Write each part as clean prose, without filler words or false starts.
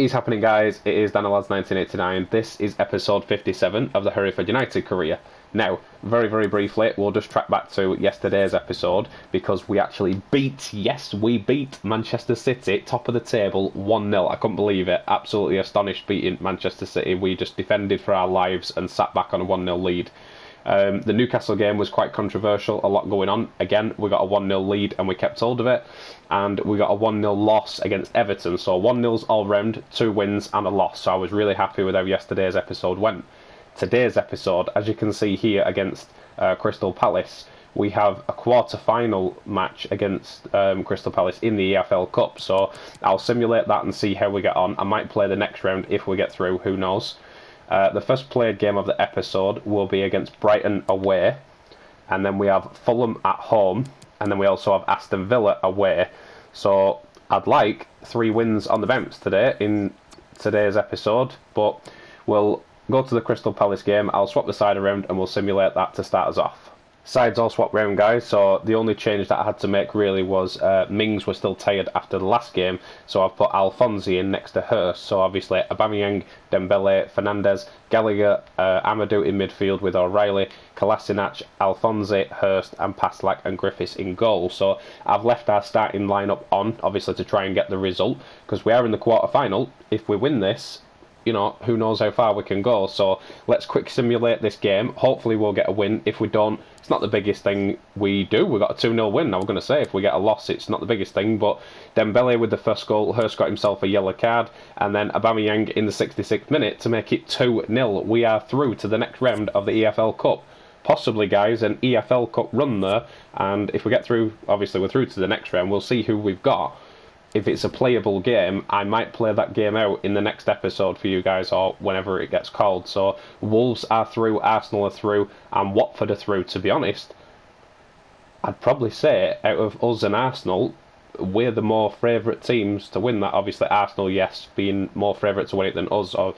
is happening, guys? It is DanielLads1989. This is episode 57 of the Hereford United career. Now, very, very briefly, we'll just track back to yesterday's episode because we actually beat, yes, we beat Manchester City, top of the table, 1-0. I couldn't believe it. Absolutely astonished beating Manchester City. We just defended for our lives and sat back on a 1-0 lead. The Newcastle game was quite controversial, a lot going on. Again, we got a 1-0 lead and we kept hold of it. And we got a 1-0 loss against Everton. So 1-0's all round, 2 wins and a loss. So I was really happy with how yesterday's episode went. Today's episode, as you can see here against Crystal Palace, we have a quarter-final match against Crystal Palace in the EFL Cup. So I'll simulate that and see how we get on. I might play the next round if we get through, who knows. The first played game of the episode will be against Brighton away, and then we have Fulham at home, and then we also have Aston Villa away. So I'd like 3 wins on the bounce today in today's episode, but we'll go to the Crystal Palace game. I'll swap the side around and we'll simulate that to start us off. Sides all swapped round, guys, so the only change that I had to make really was Mings was still tired after the last game, so I've put Alphonse in next to Hurst. So obviously Aubameyang, Dembele, Fernandes, Gallagher, Amadou in midfield with O'Reilly, Kolasinac, Alphonse, Hurst and Paslak and Griffiths in goal. So I've left our starting lineup on, obviously to try and get the result, because we are in the quarter-final. If we win this, you know, who knows how far we can go. So let's quick simulate this game. Hopefully we'll get a win. If we don't, it's not the biggest thing we do. We got a 2-0 win. I was going to say, if we get a loss, it's not the biggest thing. But Dembele with the first goal. Hurst got himself a yellow card. And then Aubameyang in the 66th minute to make it 2-0. We are through to the next round of the EFL Cup. Possibly, guys, an EFL Cup run there. And if we get through, obviously we're through to the next round. We'll see who we've got. If it's a playable game, I might play that game out in the next episode for you guys, or whenever it gets called. So Wolves are through, Arsenal are through, and Watford are through. To be honest, I'd probably say out of us and Arsenal, we're the more favourite teams to win that. Obviously Arsenal, yes, being more favourite to win it than us, or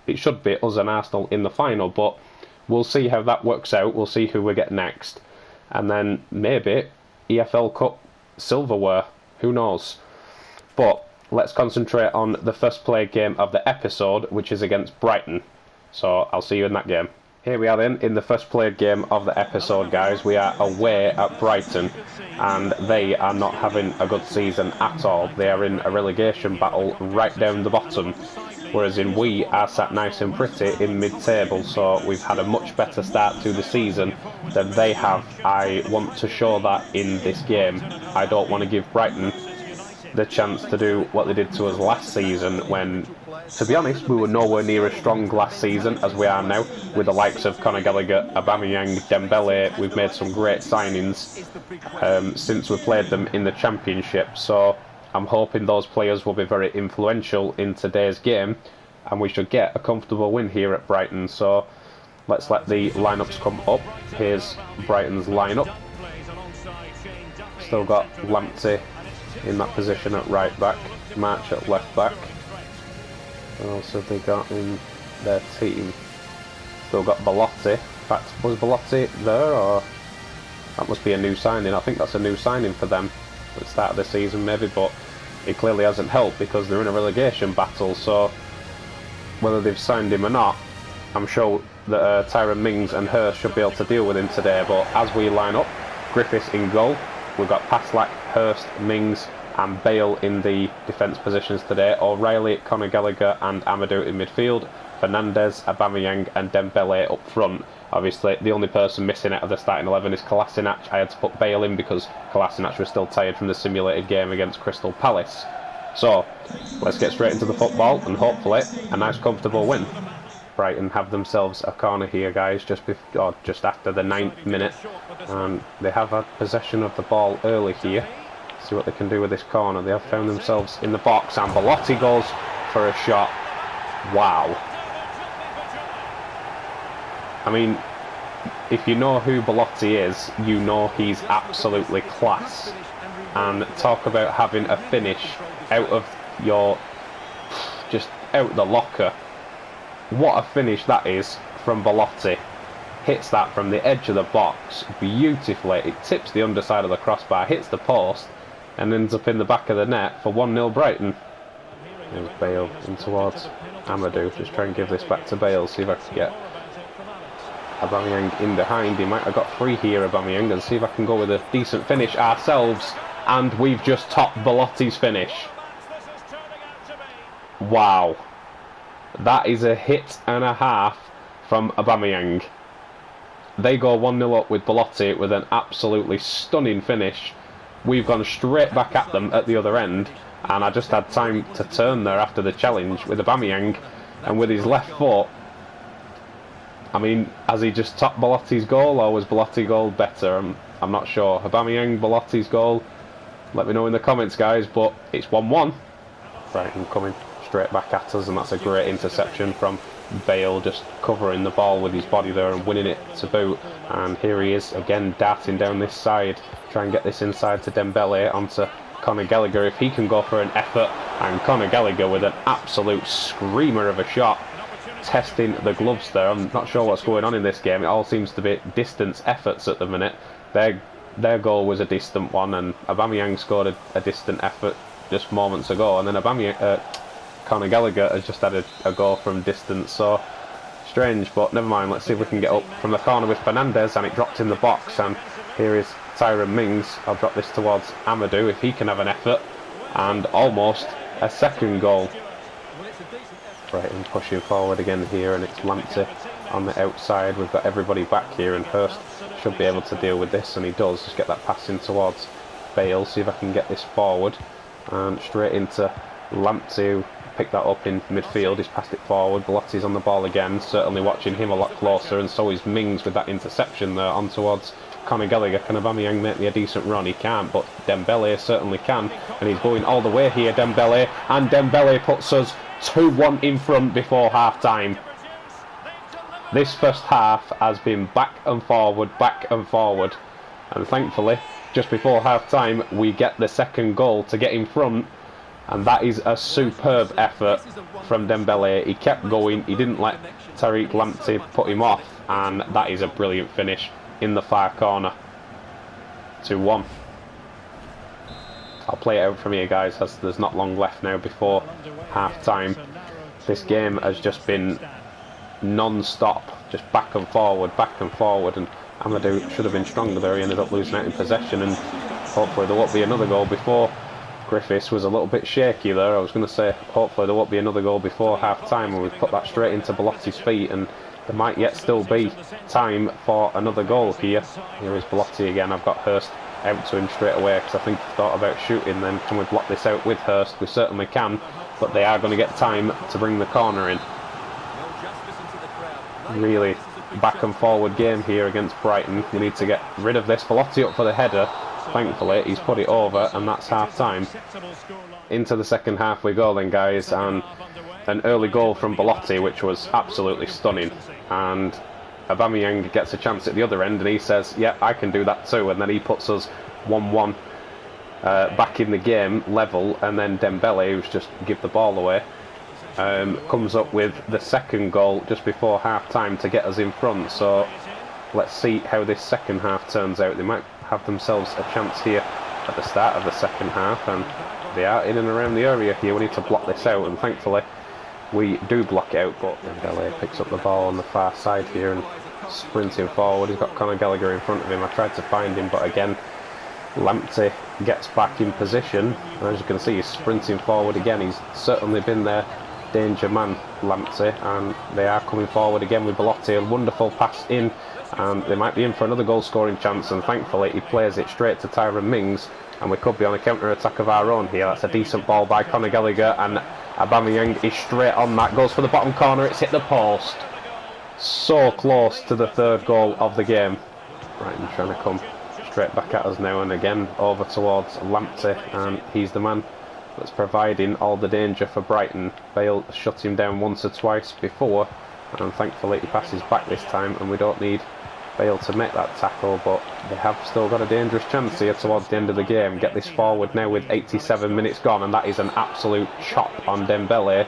it should be us and Arsenal in the final, but we'll see how that works out. We'll see who we get next, and then maybe EFL Cup silverware, who knows. But let's concentrate on the first played game of the episode, which is against Brighton. So I'll see you in that game. Here we are then, in the first played game of the episode, guys. We are away at Brighton, and they are not having a good season at all. They are in a relegation battle right down the bottom, whereas we are sat nice and pretty in mid-table. So we've had a much better start to the season than they have. I want to show that in this game. I don't want to give Brighton the chance to do what they did to us last season when, to be honest, we were nowhere near as strong last season as we are now, with the likes of Conor Gallagher, Aubameyang, Dembele. We've made some great signings since we played them in the Championship, so I'm hoping those players will be very influential in today's game, and we should get a comfortable win here at Brighton. So let's let the lineups come up. Here's Brighton's lineup. Still got Lamptey in that position at right back, March at left back. What else have they got in their team? Still got Belotti. In fact, was Belotti there, or that must be a new signing? I think that's a new signing for them at the start of the season maybe, but it clearly hasn't helped because they're in a relegation battle. So whether they've signed him or not, I'm sure that Tyrone Mings and Hurst should be able to deal with him today. But as we line up, Griffiths in goal. We've got Paslak, Hurst, Mings and Bale in the defence positions today. O'Reilly, Conor Gallagher and Amadou in midfield. Fernandes, Aubameyang and Dembele up front. Obviously, the only person missing out of the starting 11 is Kolasinac. I had to put Bale in because Kolasinac was still tired from the simulated game against Crystal Palace. So, let's get straight into the football and hopefully a nice comfortable win. Brighton have themselves a corner here, guys, just after the 9th minute, and they have had possession of the ball early here. See what they can do with this corner. They have found themselves in the box, and Belotti goes for a shot. Wow. I mean, if you know who Belotti is, you know he's absolutely class. And talk about having a finish out of your, just out the locker. What a finish that is from Belotti. Hits that from the edge of the box beautifully. It tips the underside of the crossbar, hits the post, and ends up in the back of the net for 1-0 Brighton. There's Bale in towards Amadou. Just try and give this back to Bale. See if I can get Aubameyang in behind. He might have got free here, Aubameyang, and see if I can go with a decent finish ourselves. And we've just topped Belotti's finish. Wow. That is a hit and a half from Aubameyang. They go 1-0 up with Belotti with an absolutely stunning finish. We've gone straight back at them at the other end, and I just had time to turn there after the challenge with Aubameyang, and with his left foot, I mean, has he just topped Belotti's goal, or was Belotti's goal better? I'm not sure. Aubameyang, Belotti's goal, let me know in the comments, guys, but it's 1-1. Brighton coming straight back at us, and that's a great interception from Bale, just covering the ball with his body there and winning it to boot. And here he is again, darting down this side, try and get this inside to Dembele onto Conor Gallagher if he can go for an effort, and Conor Gallagher with an absolute screamer of a shot, testing the gloves there. I'm not sure what's going on in this game. It all seems to be distance efforts at the minute. Their goal was a distant one, and Aubameyang scored a distant effort just moments ago, and then Conor Gallagher has just had a goal from distance, so strange, but never mind. Let's see if we can get up from the corner with Fernandez, and it dropped in the box, and here is Tyrone Mings. I'll drop this towards Amadou if he can have an effort, and almost a second goal. Brighton pushing forward again here, and it's Lamptey on the outside. We've got everybody back here, and Hurst should be able to deal with this, and he does. Just get that pass in towards Bale, see if I can get this forward, and straight into Lamptey. Pick that up in midfield. He's passed it forward. Belotti's on the ball again, certainly watching him a lot closer, and so is Mings with that interception there on towards Conor Gallagher. Can Aubameyang make me a decent run? He can't, but Dembele certainly can, and he's going all the way here, Dembele, and Dembele puts us 2-1 in front before half time. This first half has been back and forward, and thankfully just before half time we get the second goal to get in front. And that is a superb effort from Dembele. He kept going, he didn't let Tariq Lamptey put him off, and that is a brilliant finish in the far corner. 2-1. I'll play it out from here, guys, as there's not long left now before half time. This game has just been non-stop, just back and forward, and Amadou should have been stronger there. He ended up losing out in possession, and hopefully there won't be another goal before. Griffiths was a little bit shaky there. I was going to say hopefully there won't be another goal before half time, and we've put that straight into Belotti's feet, and there might yet still be time for another goal here. Here is Belotti again. I've got Hurst out to him straight away because I think he thought about shooting then. Can we block this out with Hurst? We certainly can, but they are going to get time to bring the corner in. Really back and forward game here against Brighton. We need to get rid of this. Belotti up for the header. Thankfully he's put it over, and that's half time. Into the second half we go then, guys, and an early goal from Belotti which was absolutely stunning, and Aubameyang gets a chance at the other end, and he says, yeah, I can do that too, and then he puts us 1-1 back in the game, level, and then Dembele, who's just give the ball away, comes up with the second goal just before half time to get us in front. So let's see how this second half turns out. They might have themselves a chance here at the start of the second half, and they are in and around the area here. We need to block this out, and thankfully we do block it out, but Dembele picks up the ball on the far side here and sprinting forward. He's got Conor Gallagher in front of him. I tried to find him, but again Lamptey gets back in position, and as you can see he's sprinting forward again. He's certainly been their danger man, Lamptey, and they are coming forward again with Belotti. A wonderful pass in, and they might be in for another goal scoring chance, and thankfully he plays it straight to Tyrone Mings, and we could be on a counter attack of our own here. That's a decent ball by Conor Gallagher, and Aubameyang is straight on that, goes for the bottom corner. It's hit the post. So close to the third goal of the game. Right, I'm trying to come straight back at us now, and again over towards Lamptey, and he's the man that's providing all the danger for Brighton. Bale shut him down once or twice before, and thankfully he passes back this time, and we don't need Bale to make that tackle, but they have still got a dangerous chance here towards the end of the game. Get this forward now with 87 minutes gone, and that is an absolute chop on Dembele,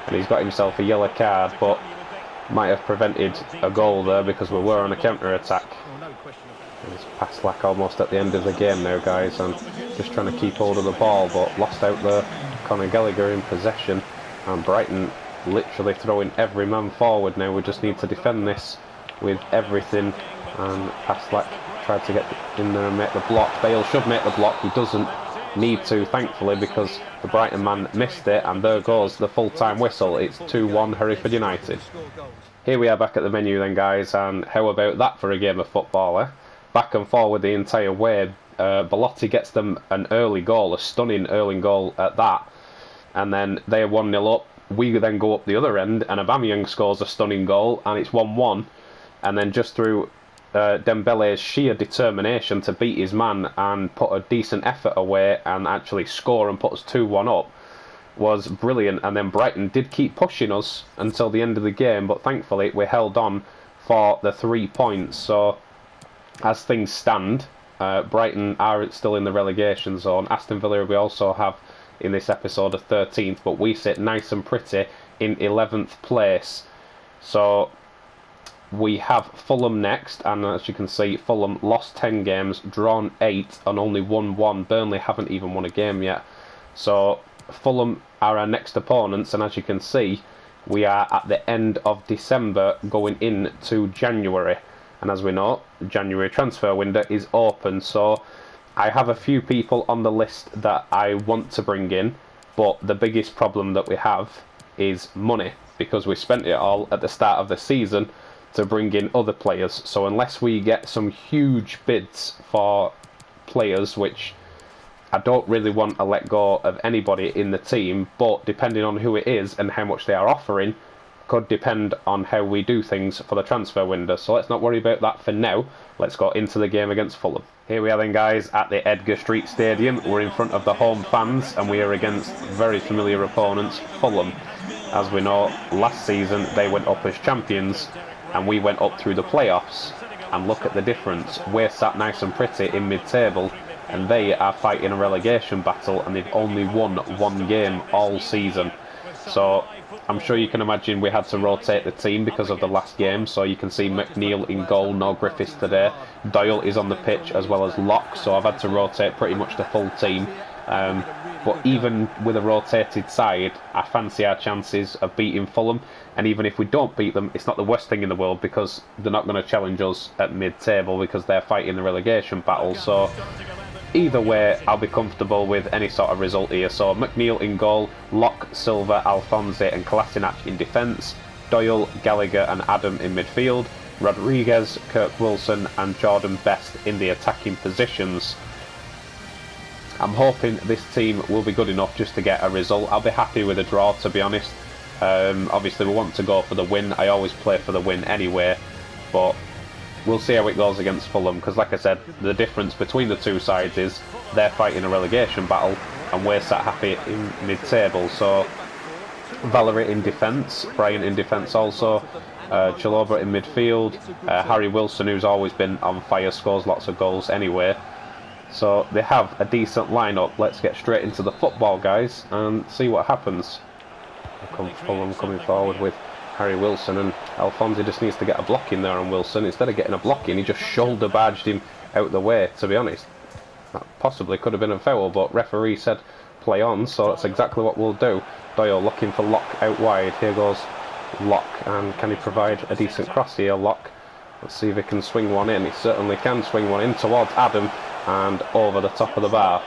and he's got himself a yellow card, but might have prevented a goal there because we were on a counter attack. It's past like almost at the end of the game now, guys, and just trying to keep hold of the ball, but lost out there. Conor Gallagher in possession, and Brighton literally throwing every man forward now. We just need to defend this with everything. And Paslak tried to get in there and make the block. Bale should make the block. He doesn't need to, thankfully, because the Brighton man missed it, and there goes the full-time whistle. It's 2-1 Hereford United. Here we are back at the menu then, guys, and how about that for a game of football, eh? Back and forward the entire way. Belotti gets them an early goal, a stunning early goal at that, and then they're 1-0 up. We then go up the other end, and Aubameyang scores a stunning goal, and it's 1-1, and then just through Dembele's sheer determination to beat his man and put a decent effort away and actually score and put us 2-1 up was brilliant. And then Brighton did keep pushing us until the end of the game, but thankfully we held on for the 3 points. So as things stand, Brighton are still in the relegation zone. Aston Villa we also have in this episode of 13th, but we sit nice and pretty in 11th place. So we have Fulham next, and as you can see, Fulham lost 10 games, drawn 8, and only won 1. Burnley haven't even won a game yet. So Fulham are our next opponents, and as you can see, we are at the end of December going into January. And as we know, the January transfer window is open, so I have a few people on the list that I want to bring in, but the biggest problem that we have is money, because we spent it all at the start of the season to bring in other players. So unless we get some huge bids for players, which I don't really want to let go of anybody in the team, but depending on who it is and how much they are offering, could depend on how we do things for the transfer window. So let's not worry about that for now. Let's go into the game against Fulham. Here we are then, guys, at the Edgar Street Stadium. We're in front of the home fans, and we are against very familiar opponents, Fulham. As we know, last season they went up as champions, and we went up through the playoffs. And look at the difference. We're sat nice and pretty in mid-table, and they are fighting a relegation battle, and they've only won 1 game all season. So I'm sure you can imagine we had to rotate the team because of the last game. So you can see McNeil in goal, no Griffiths today. Doyle is on the pitch as well as Locke, so I've had to rotate pretty much the full team. But even with a rotated side, I fancy our chances of beating Fulham. And even if we don't beat them, it's not the worst thing in the world, because they're not going to challenge us at mid-table because they're fighting the relegation battle. So either way, I'll be comfortable with any sort of result here. So McNeil in goal, Locke, Silva, Alphonse and Kolasinac in defence, Doyle, Gallagher and Adam in midfield, Rodriguez, Kirk Wilson and Jordan Best in the attacking positions. I'm hoping this team will be good enough just to get a result. I'll be happy with a draw, to be honest. Obviously we want to go for the win. I always play for the win anyway, but we'll see how it goes against Fulham, because like I said, the difference between the two sides is they're fighting a relegation battle and we're sat happy in mid-table. So Valerie in defence, Brian in defence also, Chalobah in midfield, Harry Wilson, who's always been on fire, scores lots of goals anyway. So they have a decent lineup. Let's get straight into the football, guys, and see what happens. Fulham coming forward with Harry Wilson, and Alphonse just needs to get a block in there on Wilson. Instead of getting a block in, he just shoulder barged him out the way, to be honest. That possibly could have been a foul, but referee said play on, so that's exactly what we'll do. Doyle looking for Locke out wide. Here goes Locke, and can he provide a decent cross here, Locke? Let's see if he can swing one in. He certainly can swing one in towards Adam and over the top of the bar.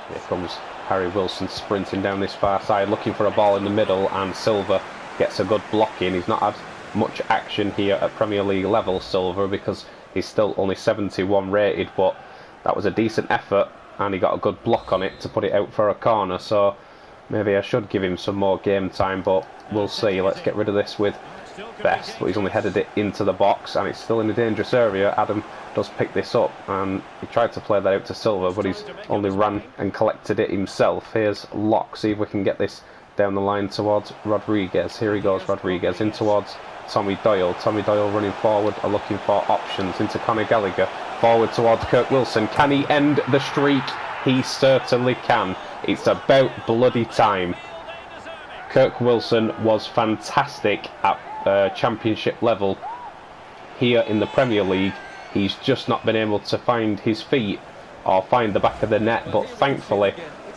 Here comes Harry Wilson sprinting down this far side, looking for a ball in the middle, and Silva gets a good block in. He's not had much action here at Premier League level, Silva, because he's still only 71 rated, but that was a decent effort and he got a good block on it to put it out for a corner. So maybe I should give him some more game time, but we'll see. Let's get rid of this with Best, but he's only headed it into the box and it's still in a dangerous area. Adam does pick this up and he tried to play that out to Silva, but he's only ran and collected it himself. Here's Locke, see if we can get this down the line towards Rodriguez. Here he goes, Rodriguez in towards Tommy Doyle. Tommy Doyle running forward, are looking for options into Conor Gallagher. Forward towards Kirk Wilson. Can he end the streak? He certainly can. It's about bloody time. Kirk Wilson was fantastic at championship level. Here in the Premier League, he's just not been able to find his feet or find the back of the net, but thankfully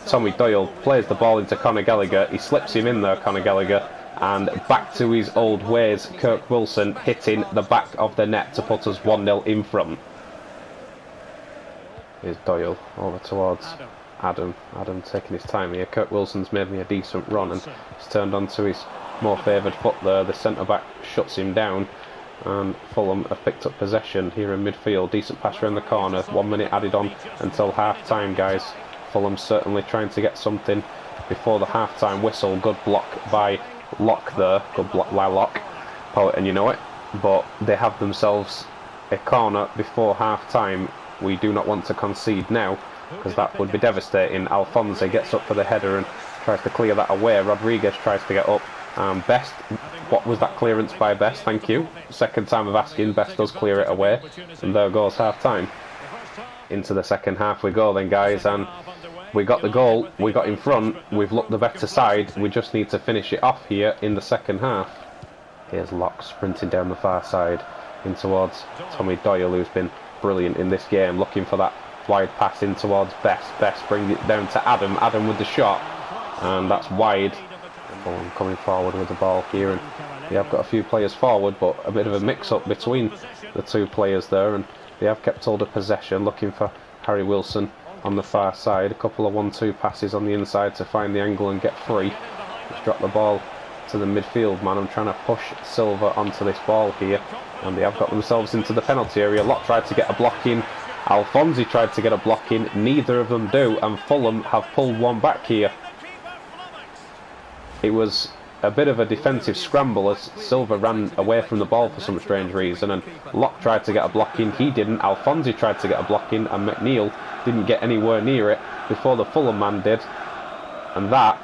Tommy Doyle plays the ball into Conor Gallagher. He slips him in there, Conor Gallagher, and back to his old ways, Kirk Wilson hitting the back of the net to put us 1-0 in front. Here's Doyle over towards Adam. Adam taking his time here. Kirk Wilson's made me a decent run and he's turned onto his more favoured foot there. The centre-back shuts him down and Fulham have picked up possession here in midfield. Decent pass around the corner. 1 minute added on until half-time, guys. Fulham certainly trying to get something before the half-time whistle. Good block by Locke there. Good block by Locke. Poet and you know it. But they have themselves a corner before half-time. We do not want to concede now because that would be devastating. Alphonse gets up for the header and tries to clear that away. Rodriguez tries to get up. Best, what was that clearance by Best? Thank you. Second time of asking. Best does clear it away. And there goes half-time. Into the second half we go then, guys. And we got the goal. We got in front. We've looked the better side. We just need to finish it off here in the second half. Here's Locke sprinting down the far side in towards Tommy Doyle, who's been brilliant in this game, looking for that wide pass in towards Best. Best brings it down to Adam. Adam with the shot, and that's wide. Fulham coming forward with the ball here, and they have got a few players forward, but a bit of a mix-up between the two players there, and they have kept hold of possession, looking for Harry Wilson on the far side. A couple of 1-2 passes on the inside to find the angle and get free. Just drop the ball to the midfield man. I'm trying to push Silva onto this ball here, and they have got themselves into the penalty area. Locke tried to get a block in. Alphonse tried to get a block in. Neither of them do, and Fulham have pulled one back here. It was a bit of a defensive scramble as Silva ran away from the ball for some strange reason, and Locke tried to get a block in. He didn't. Alphonse tried to get a block in, and McNeil didn't get anywhere near it before the Fulham man did, and that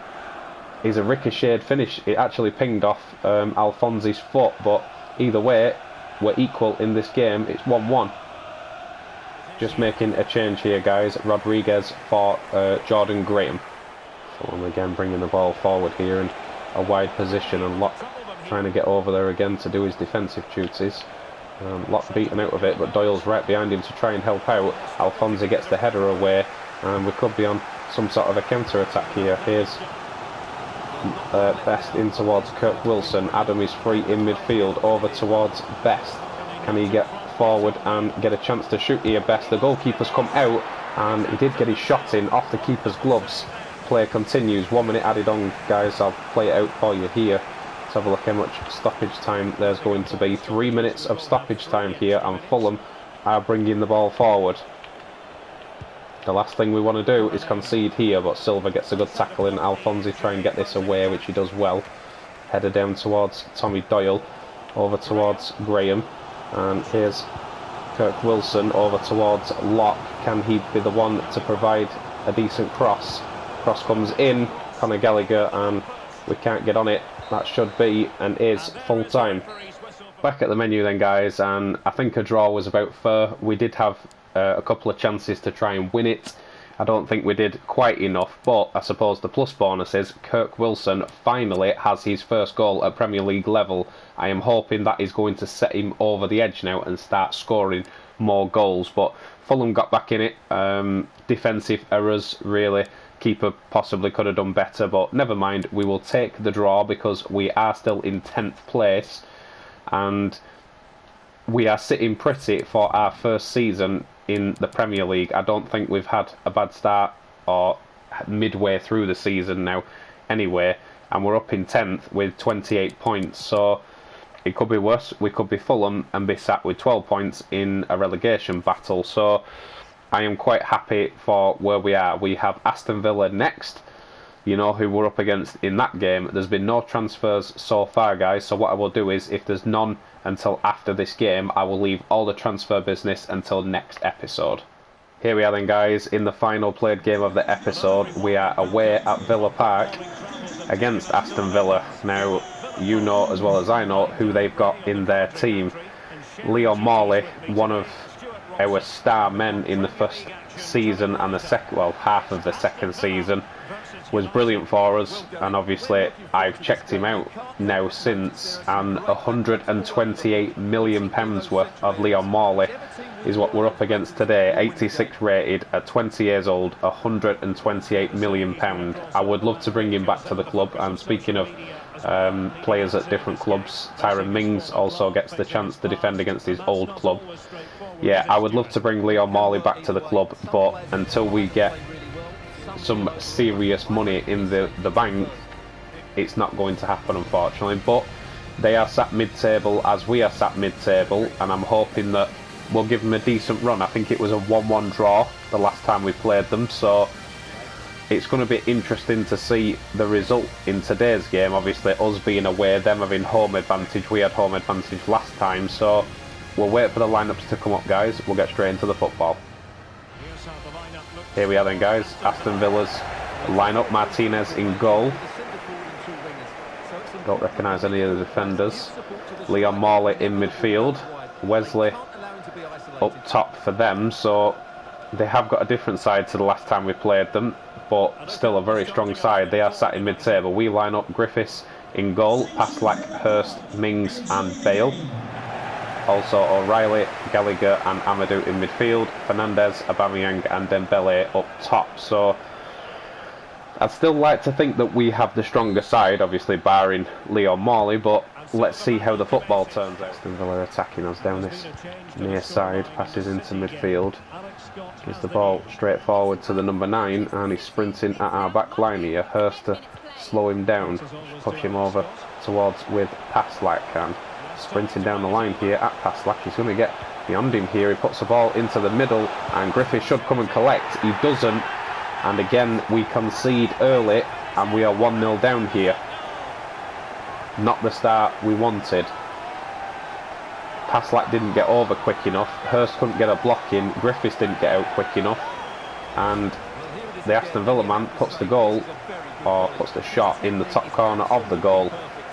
is a ricocheted finish. It actually pinged off Alphonse's foot, but either way, we're equal in this game. It's 1-1. Just making a change here, guys. Rodriguez for Jordan Graham. Fulham again bringing the ball forward here in a wide position, and Locke trying to get over there again to do his defensive duties. Locke beaten out of it, but Doyle's right behind him to try and help out. Alphonse gets the header away, and we could be on some sort of a counter-attack here. Here's Best in towards Kirk Wilson. Adam is free in midfield over towards Best. Can he get forward and get a chance to shoot here? Best. The goalkeeper's come out, and he did get his shot in off the keeper's gloves. Play continues. 1 minute added on, guys. I'll play it out for you here. Let's have a look how much stoppage time there's going to be. 3 minutes of stoppage time here, and Fulham are bringing the ball forward. The last thing we want to do is concede here, but Silva gets a good tackle in. Alphonse try and get this away, which he does well. Header down towards Tommy Doyle, over towards Graham, and here's Kirk Wilson over towards Locke. Can he be the one to provide a decent cross? Cross comes in, Conor Gallagher, and we can't get on it. That should be and is full time. Back at the menu then, guys, and I think a draw was about fair. We did have a couple of chances to try and win it. I don't think we did quite enough, but I suppose the plus bonus is Kirk Wilson finally has his first goal at Premier League level. I am hoping that is going to set him over the edge now and start scoring more goals, but Fulham got back in it. Defensive errors, really. Keeper possibly could have done better, but never mind. We will take the draw because we are still in 10th place, and we are sitting pretty for our first season in the Premier League. I don't think we've had a bad start or midway through the season now anyway, and we're up in 10th with 28 points, so it could be worse. We could be Fulham and be sat with 12 points in a relegation battle, so I am quite happy for where we are. We have Aston Villa next. You know who we're up against in that game. There's been no transfers so far, guys, so what I will do is, if there's none until after this game, I will leave all the transfer business until next episode. Here we are then, guys, in the final played game of the episode. We are away at Villa Park against Aston Villa. Now, you know as well as I know who they've got in their team. Leon Marley, one of our star men in the first season and the half of the second season, was brilliant for us, and obviously I've checked him out now since, and £128 million worth of Leon Marley is what we're up against today. 86 rated, at 20 years old, £128 million. I would love to bring him back to the club. And speaking of players at different clubs, Tyrone Mings also gets the chance to defend against his old club. Yeah, I would love to bring Leon Marley back to the club, but until we get some serious money in the bank, it's not going to happen, unfortunately. But they are sat mid-table as we are sat mid-table, and I'm hoping that we'll give them a decent run. I think it was a 1-1 draw the last time we played them, so it's going to be interesting to see the result in today's game. Obviously, us being away, them having home advantage. We had home advantage last time, so we'll wait for the lineups to come up, guys. We'll get straight into the football. Here we are then, guys. Aston Villa's lineup. Martinez in goal. Don't recognise any of the defenders. Leon Marley in midfield. Wesley up top for them, so they have got a different side to the last time we played them, but still a very strong side. They are sat in mid-table. We line up Griffiths in goal, Paslak, Hurst, Mings and Bale. Also O'Reilly, Gallagher and Amadou in midfield, Fernandez, Aubameyang and Dembele up top. So I'd still like to think that we have the stronger side, obviously barring Leon Marley, but let's see how the football turns out. Aston Villa attacking us down this near side, passes into midfield, gives the ball straight forward to the number 9, and he's sprinting at our back line here. Hurst to slow him down, push him over towards with Paslak, and sprinting down the line here at Paslak. He's going to get beyond him here. He puts the ball into the middle, and Griffith should come and collect. He doesn't, and again we concede early, and we are 1-0 down here. Not the start we wanted. Paslak didn't get over quick enough. Hurst couldn't get a block in. Griffiths didn't get out quick enough, and the Aston Villa man puts the goal, or puts the shot in the top corner of the goal.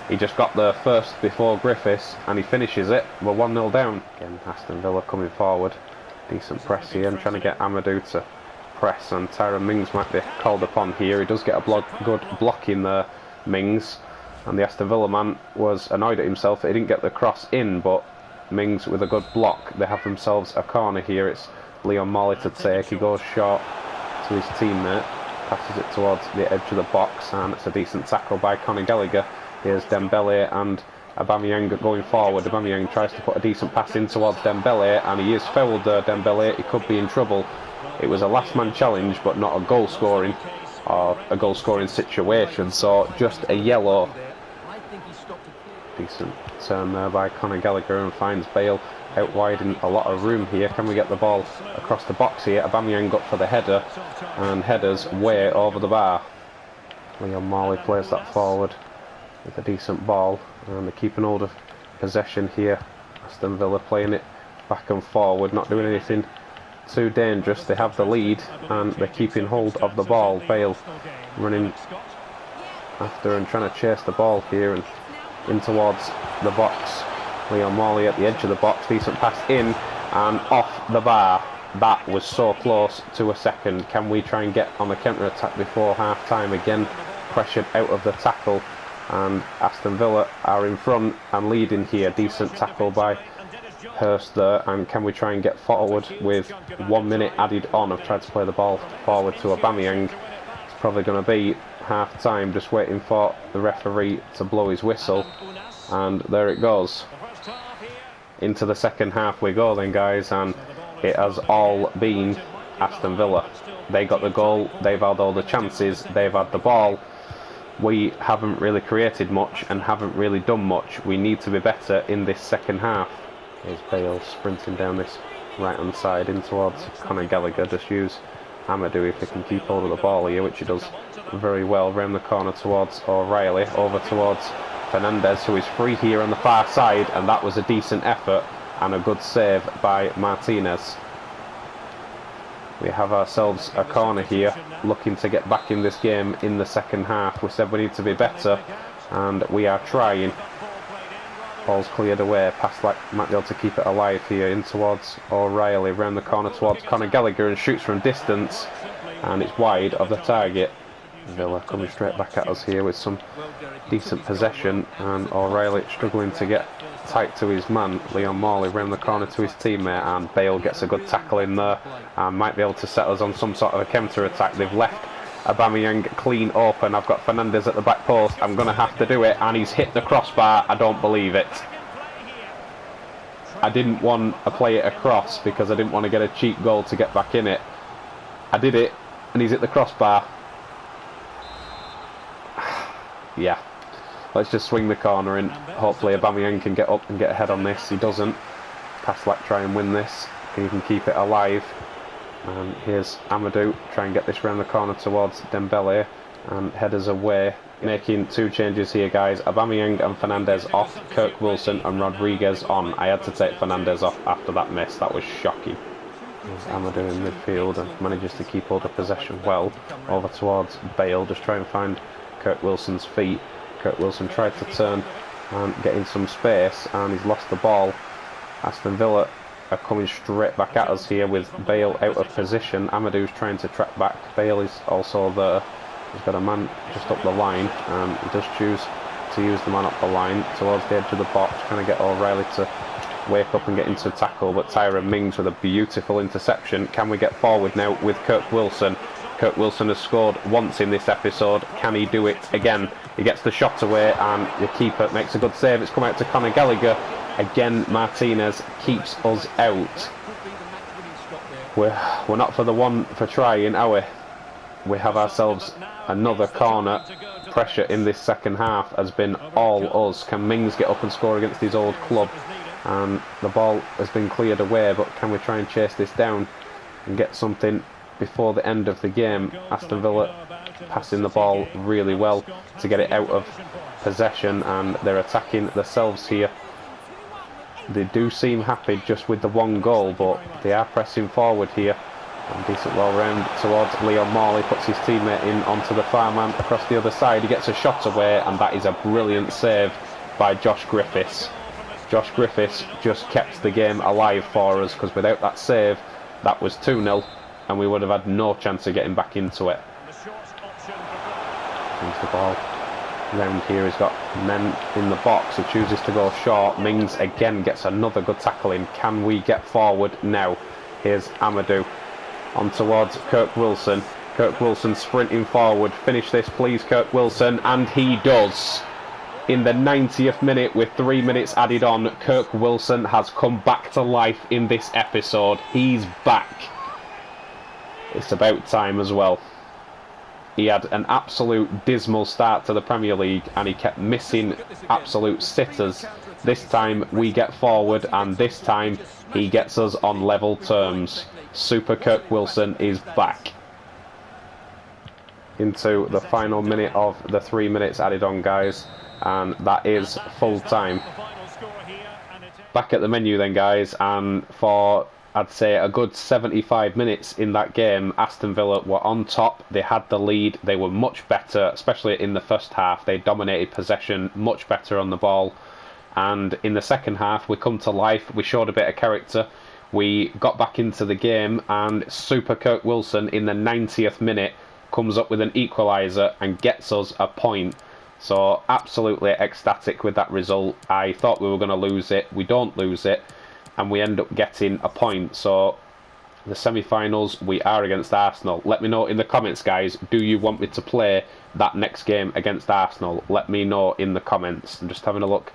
He just got there first before Griffiths, and he finishes it. We're 1-0 down. Again, Aston Villa coming forward. Decent press here. I'm trying to get Amadou to press, and Tyrone Mings might be called upon here. He does get a good block in there, Mings. And the Aston Villa man was annoyed at himself that he didn't get the cross in, but Mings with a good block. They have themselves a corner here. It's Leon Marley to take. He goes short to his teammate, passes it towards the edge of the box, and it's a decent tackle by Conor Gallagher. Here's Dembele and Aubameyang going forward. Aubameyang tries to put a decent pass in towards Dembele, and he is fouled there, Dembele. He could be in trouble. It was a last man challenge, but not a goal scoring situation, so just a yellow. Decent turn there by Conor Gallagher, and finds Bale out wide in a lot of room here. Can we get the ball across the box here? Aubameyang up for the header, and headers way over the bar. Leon Marley plays that forward with a decent ball, and they're keeping hold of possession here. Aston Villa playing it back and forward, not doing anything too dangerous. They have the lead, and they're keeping hold of the ball. Bale running after and trying to chase the ball here, and in towards the box. Leon Marley at the edge of the box, decent pass in and off the bar. That was so close to a second. Can we try and get on the counter-attack before half-time? Again, pressured out of the tackle, and Aston Villa are in front and leading here. Decent tackle by Hurst there, and can we try and get forward with 1 minute added on? I've tried to play the ball forward to Aubameyang. It's probably going to be half-time, just waiting for the referee to blow his whistle, and there it goes. Into the second half we go then, guys, and it has all been Aston Villa. They got the goal, they've had all the chances, they've had the ball. We haven't really created much and haven't really done much. We need to be better in this second half. Here's Bale sprinting down this right hand side in towards Conor Gallagher. Just use Amadou if he can keep hold of the ball here, which he does very well. Round the corner towards O'Reilly, over towards Fernandez, who is free here on the far side, and that was a decent effort and a good save by Martinez. We have ourselves a corner here, looking to get back in this game in the second half. We said we need to be better, and we are trying. Ball's cleared away. Paslak might be able to keep it alive here, in towards O'Reilly, round the corner towards Conor Gallagher, and shoots from distance, and it's wide of the target. Villa coming straight back at us here with some decent possession, and O'Reilly struggling to get tight to his man. Leon Marley round the corner to his teammate, and Bale gets a good tackle in there and might be able to set us on some sort of a counter attack. They've left Aubameyang clean open. I've got Fernandes at the back post. I'm going to have to do it, and he's hit the crossbar. I don't believe it. I didn't want to play it across because I didn't want to get a cheap goal to get back in it. I did it, and he's hit the crossbar. Yeah, let's just swing the corner in. Hopefully Aubameyang can get up and get ahead on this. He doesn't. Paslak try and win this. He can keep it alive. And here's Amadou, try and get this round the corner towards Dembele, and headers away. Making two changes here, guys. Aubameyang and Fernandes off, Kirk Wilson and Rodriguez on. I had to take Fernandes off after that miss. That was shocking. Here's Amadou in midfield and manages to keep hold of possession well. Over towards Bale, just try and find Kirk Wilson's feet. Kirk Wilson tried to turn and get in some space, and he's lost the ball. Aston Villa are coming straight back at us here with Bale out of position. Amadou's trying to track back. Bale is also there. He's got a man just up the line, and he does choose to use the man up the line towards the edge of the box, trying to get O'Reilly to wake up and get into tackle, but Tyrone Mings with a beautiful interception. Can we get forward now with Kirk Wilson? Kirk Wilson has scored once in this episode. Can he do it again? He gets the shot away, and the keeper makes a good save. It's come out to Conor Gallagher. Again, Martinez keeps us out. We're not for the one for trying, are we? We have ourselves another corner. Pressure in this second half has been all us. Can Mings get up and score against his old club? And the ball has been cleared away, but can we try and chase this down and get something before the end of the game? Aston Villa passing the ball really well to get it out of possession, and they're attacking themselves here. They do seem happy just with the one goal, but they are pressing forward here. And decent well round towards Leon Marley, puts his teammate in onto the far man across the other side. He gets a shot away, and that is a brilliant save by Josh Griffiths. Josh Griffiths just kept the game alive for us, because without that save, that was 2-0, and we would have had no chance of getting back into it. Brings the ball round here. He's got men in the box. He chooses to go short. Mings again gets another good tackle in. Can we get forward now? Here's Amadou on towards Kirk Wilson. Kirk Wilson sprinting forward. Finish this, please, Kirk Wilson. And he does. In the 90th minute, with 3 minutes added on, Kirk Wilson has come back to life in this episode. He's back. It's about time as well. He had an absolute dismal start to the Premier League, and he kept missing absolute sitters. This time we get forward, and this time he gets us on level terms. Super Kirk Wilson is back. Into the final minute of the 3 minutes added on, guys, and that is full time. Back at the menu then, guys, and for I'd say a good 75 minutes in that game, Aston Villa were on top. They had the lead. They were much better, especially in the first half. They dominated possession, much better on the ball. And in the second half, we come to life. We showed a bit of character. We got back into the game, and Super Kirk Wilson in the 90th minute comes up with an equaliser and gets us a point. So absolutely ecstatic with that result. I thought we were going to lose it. We don't lose it, and we end up getting a point. So the semi-finals, we are against Arsenal. Let me know in the comments, guys, do you want me to play that next game against Arsenal? Let me know in the comments. I'm just having a look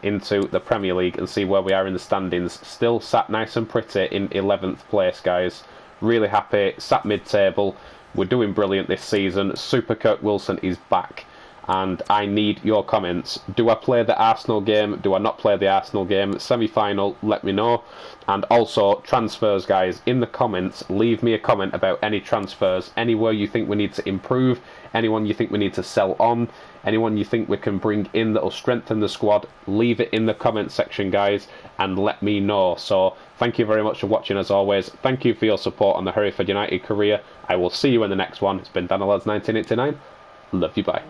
into the Premier League and see where we are in the standings. Still sat nice and pretty in 11th place, guys. Really happy, sat mid-table. We're doing brilliant this season. Super Kirk Wilson is back, and I need your comments. Do I play the Arsenal game? Do I not play the Arsenal game? Semi-final, let me know. And also, transfers, guys, in the comments, leave me a comment about any transfers, anywhere you think we need to improve, anyone you think we need to sell on, anyone you think we can bring in that will strengthen the squad. Leave it in the comments section, guys, and let me know. So, thank you very much for watching, as always. Thank you for your support on the Hereford United career. I will see you in the next one. It's been DanielLads1989. Love you, bye.